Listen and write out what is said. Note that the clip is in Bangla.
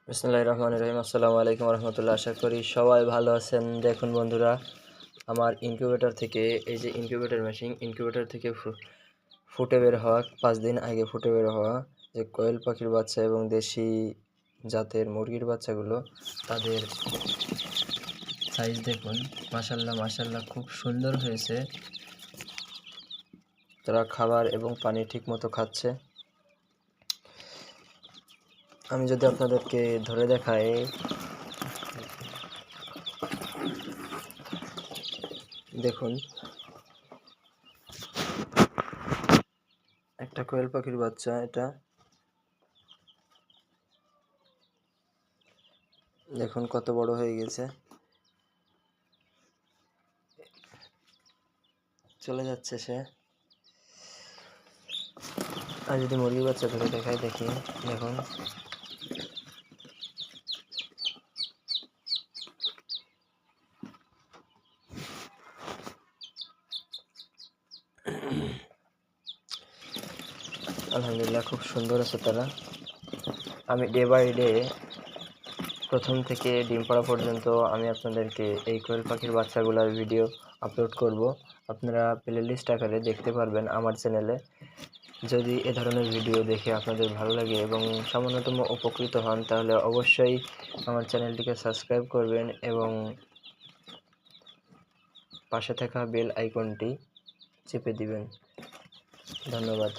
বিসমিল্লাহির রহমানির রহিম। আসসালামু আলাইকুম রহমতুল্লাহ। আশা করি সবাই ভালো আছেন। দেখুন বন্ধুরা, আমার ইনকিউবেটর থেকে এই যে ইনকিউবেটর মেশিন, ইনকিউবেটর থেকে ফুটে বের হওয়া 5 দিন আগে ফুটে বের হওয়া যে কোয়েল পাখির বাচ্চা এবং দেশি জাতের মুরগির বাচ্চাগুলো, তাদের সাইজ দেখুন। মাশাল্লাহ মাশাল্লাহ, খুব সুন্দর হয়েছে। তারা খাবার এবং পানি ঠিক মতো খাচ্ছে। আমি যদি আপনাদেরকে ধরে দেখাই, দেখুন একটা কোয়েল পাখির বাচ্চা, এটা দেখুন কত বড় হয়ে গেছে। চলে যাচ্ছে সে। আর যদি মুরগির বাচ্চা ধরে দেখাই, দেখি দেখুন আলহামদুলিল্লাহ, খুব সুন্দর আছে তারা। আমি ডে বাই ডে প্রথম থেকে ডিম পাড়া পর্যন্ত আমি আপনাদেরকে এই কোয়েল পাখির বাচ্চাগুলোর ভিডিও আপলোড করব। আপনারা প্লে লিস্ট আকারে দেখতে পারবেন আমার চ্যানেলে। যদি এ ধরনের ভিডিও দেখে আপনাদের ভালো লাগে এবং সামান্যতম উপকৃত হন, তাহলে অবশ্যই আমার চ্যানেলটিকে সাবস্ক্রাইব করবেন এবং পাশে থাকা বেল আইকনটি চেপে দিবেন। ধন্যবাদ।